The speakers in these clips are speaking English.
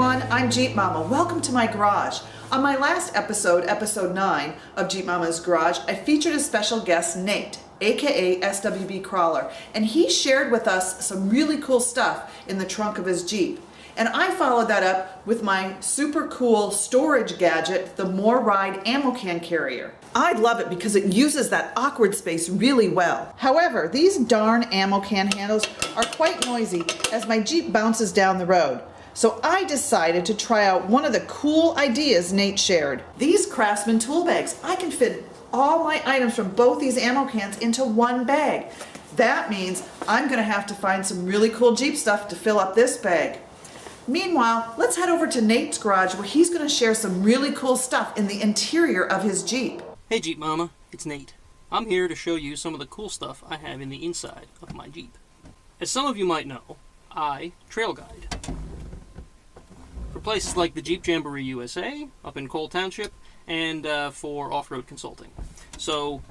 everyone, I'm Jeep Momma. Welcome to my garage. On my last episode, episode 9 of Jeep Momma's Garage, I featured a special guest, Nate AKA SWBCrawler, and he shared with us some really cool stuff in the trunk of his Jeep. And I followed that up with my super cool storage gadget, the More Ride ammo can carrier. I love it because it uses that awkward space really well. However, these darn ammo can handles are quite noisy as my Jeep bounces down the road. So I decided to try out one of the cool ideas Nate shared. These Craftsman tool bags. I can fit all my items from both these ammo cans into one bag. That means I'm gonna have to find some really cool Jeep stuff to fill up this bag. Meanwhile, let's head over to Nate's garage where he's going to share some really cool stuff in the interior of his Jeep. Hey Jeep Momma, it's Nate. I'm here to show you some of the cool stuff I have in the inside of my Jeep. As some of you might know, I trail guide for places like the Jeep Jamboree USA up in Cole Township and for off-road consulting. So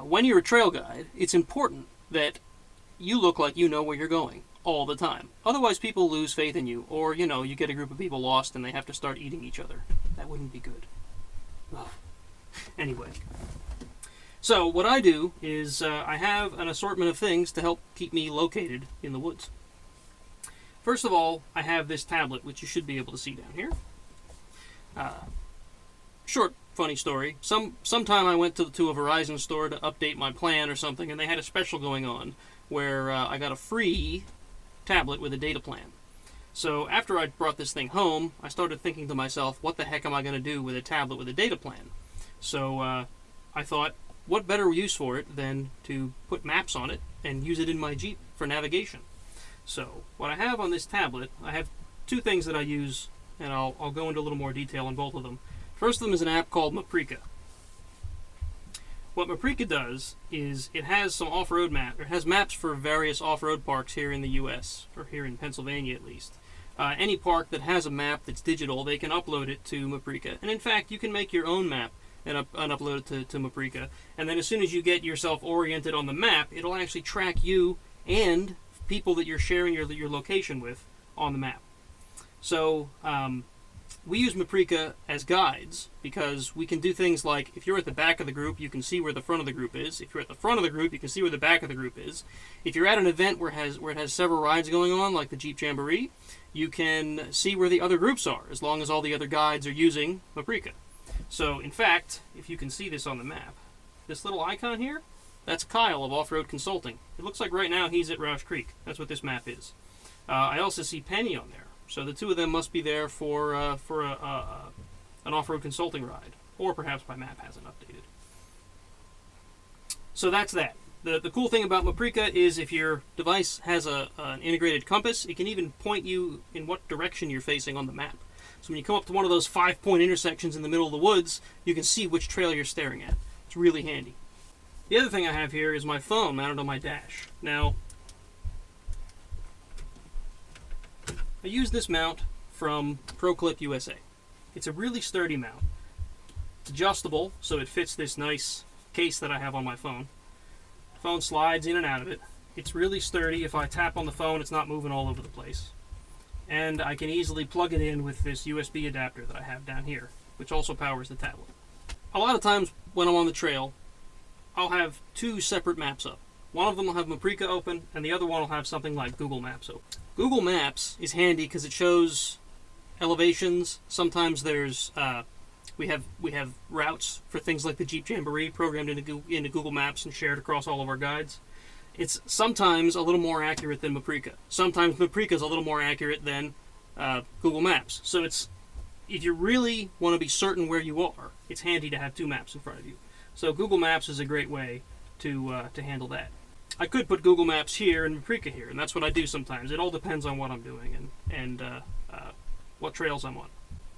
when you're a trail guide, it's important that you look like you know where you're going all the time. Otherwise people lose faith in you, or you get a group of people lost and they have to start eating each other. That wouldn't be good. Ugh. Anyway, so what I do is I have an assortment of things to help keep me located in the woods. First of all, I have this tablet, which you should be able to see down here. Short funny story. Sometime I went to a Verizon store to update my plan or something, and they had a special going on where I got a free tablet with a data plan. So after I brought this thing home, I started thinking to myself, what the heck am I going to do with a tablet with a data plan? So I thought, what better use for it than to put maps on it and use it in my Jeep for navigation? So what I have on this tablet, I have two things that I use, and I'll go into a little more detail on both of them. First of them is an app called Maprika. What Maprika does is it has some off-road maps. It has maps for various off-road parks here in the U.S., or here in Pennsylvania at least. Any park that has a map that's digital, they can upload it to Maprika. And in fact, you can make your own map and upload it to Maprika. And then as soon as you get yourself oriented on the map, it'll actually track you and people that you're sharing your location with on the map. So we use Maprika as guides because we can do things like, if you're at the back of the group, you can see where the front of the group is. If you're at the front of the group, you can see where the back of the group is. If you're at an event where it has several rides going on, like the Jeep Jamboree, you can see where the other groups are, as long as all the other guides are using Maprika. So, in fact, if you can see this on the map, this little icon here, that's Kyle of Off-Road Consulting. It looks like right now he's at Roush Creek. That's what this map is. I also see Penny on there. So the two of them must be there for an off-road consulting ride, or perhaps my map hasn't updated. So that's that. The cool thing about Maprika is if your device has an integrated compass, it can even point you in what direction you're facing on the map. So when you come up to one of those 5-point intersections in the middle of the woods, you can see which trail you're staring at. It's really handy. The other thing I have here is my phone mounted on my dash. Now, I use this mount from ProClip USA. It's a really sturdy mount. It's adjustable, so it fits this nice case that I have on my phone. The phone slides in and out of it. It's really sturdy. If I tap on the phone, it's not moving all over the place. And I can easily plug it in with this USB adapter that I have down here, which also powers the tablet. A lot of times when I'm on the trail, I'll have two separate maps up. One of them will have Maprika open, and the other one will have something like Google Maps open. Google Maps is handy because it shows elevations. Sometimes there's we have routes for things like the Jeep Jamboree programmed into Google Maps and shared across all of our guides. It's sometimes a little more accurate than Maprika. Sometimes Maprika is a little more accurate than Google Maps. So if you really want to be certain where you are, it's handy to have two maps in front of you. So Google Maps is a great way to handle that. I could put Google Maps here and Maprika here, and that's what I do sometimes. It all depends on what I'm doing and what trails I'm on.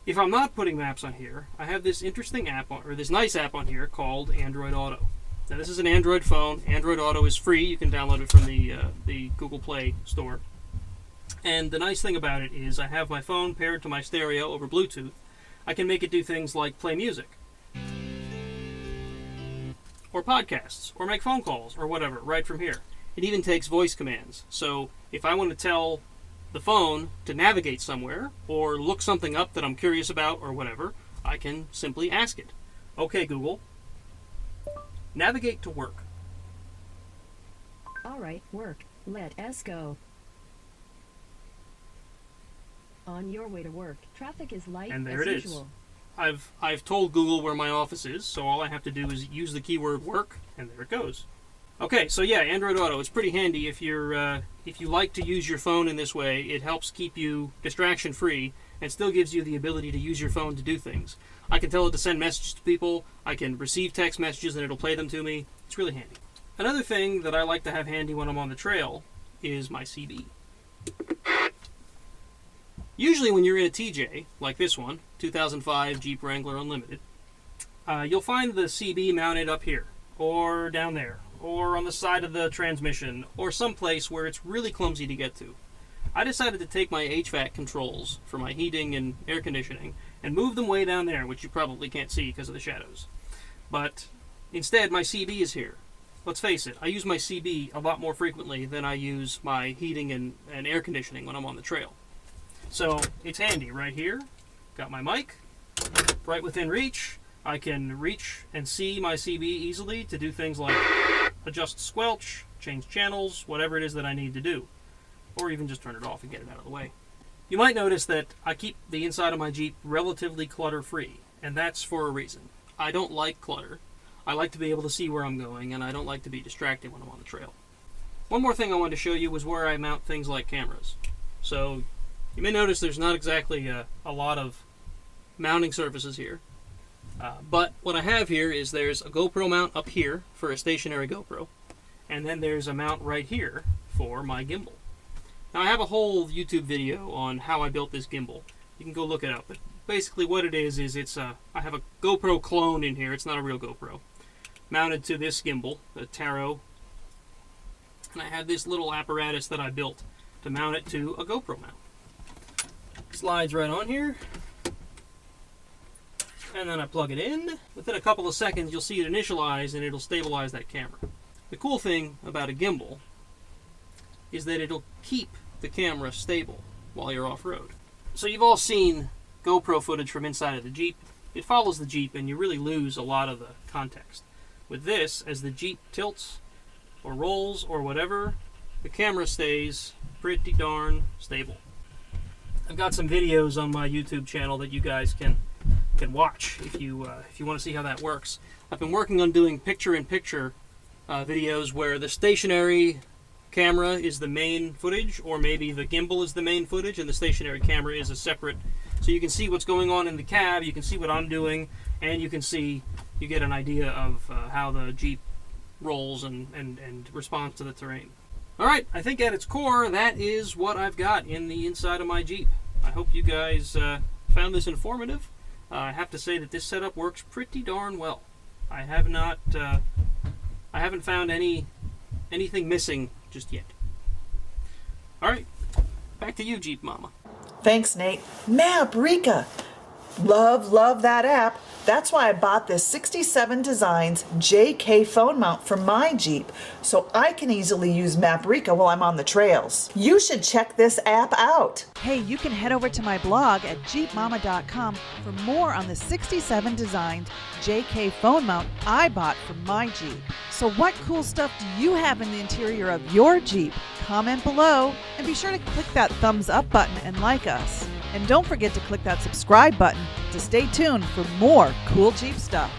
If I'm not putting maps on here, I have this interesting app or this nice app on here called Android Auto. Now this is an Android phone. Android Auto is free. You can download it from the Google Play store. And the nice thing about it is I have my phone paired to my stereo over Bluetooth. I can make it do things like play music, or podcasts, or make phone calls, or whatever, right from here. It even takes voice commands. So if I want to tell the phone to navigate somewhere or look something up that I'm curious about or whatever, I can simply ask it, "Okay, Google, navigate to work." All right, work. Let us go. On your way to work, traffic is light And there as it is. usual. I've told Google where my office is, so all I have to do is use the keyword work, and there it goes. Okay, so yeah, Android Auto, it's pretty handy if you like to use your phone in this way. It helps keep you distraction free and still gives you the ability to use your phone to do things. I can tell it to send messages to people, I can receive text messages and it'll play them to me. It's really handy. Another thing that I like to have handy when I'm on the trail is my CB. Usually when you're in a TJ, like this one, 2005 Jeep Wrangler Unlimited, you'll find the CB mounted up here, or down there, or on the side of the transmission, or someplace where it's really clumsy to get to. I decided to take my HVAC controls for my heating and air conditioning and move them way down there, which you probably can't see because of the shadows. But instead, my CB is here. Let's face it, I use my CB a lot more frequently than I use my heating and air conditioning when I'm on the trail. So it's handy right here. Got my mic right within reach. I can reach and see my CB easily to do things like adjust squelch, change channels, whatever it is that I need to do. Or even just turn it off and get it out of the way. You might notice that I keep the inside of my Jeep relatively clutter-free, and that's for a reason. I don't like clutter. I like to be able to see where I'm going, and I don't like to be distracted when I'm on the trail. One more thing I wanted to show you was where I mount things like cameras. So you may notice there's not exactly a lot of mounting surfaces here. But what I have here is there's a GoPro mount up here for a stationary GoPro, and then there's a mount right here for my gimbal. Now I have a whole YouTube video on how I built this gimbal. You can go look it up. But basically what it is I have a GoPro clone in here. It's not a real GoPro. Mounted to this gimbal, the Taro. And I have this little apparatus that I built to mount it to a GoPro mount. Slides right on here. And then I plug it in. Within a couple of seconds you'll see it initialize and it'll stabilize that camera. The cool thing about a gimbal is that it'll keep the camera stable while you're off-road. So you've all seen GoPro footage from inside of the Jeep. It follows the Jeep and you really lose a lot of the context. With this, as the Jeep tilts or rolls or whatever, the camera stays pretty darn stable. I've got some videos on my YouTube channel that you guys can watch if you want to see how that works. I've been working on doing picture-in-picture videos where the stationary camera is the main footage, or maybe the gimbal is the main footage and the stationary camera is a separate, so you can see what's going on in the cab, you can see what I'm doing, and you get an idea of how the Jeep rolls and responds to the terrain. Alright, I think at its core that is what I've got in the inside of my Jeep. I hope you guys found this informative. I have to say that this setup works pretty darn well. I haven't found anything missing just yet. Alright, back to you, Jeep Mama. Thanks, Nate. Mabrika. Love that app. That's why I bought this 67 Designs JK phone mount for my Jeep, so I can easily use Mabrika while I'm on the trails. You should check this app out. Hey, you can head over to my blog at jeepmomma.com for more on the 67 Designs JK phone mount I bought for my Jeep. So what cool stuff do you have in the interior of your Jeep? Comment below and be sure to click that thumbs up button and like us. And don't forget to click that subscribe button to stay tuned for more cool Jeep stuff.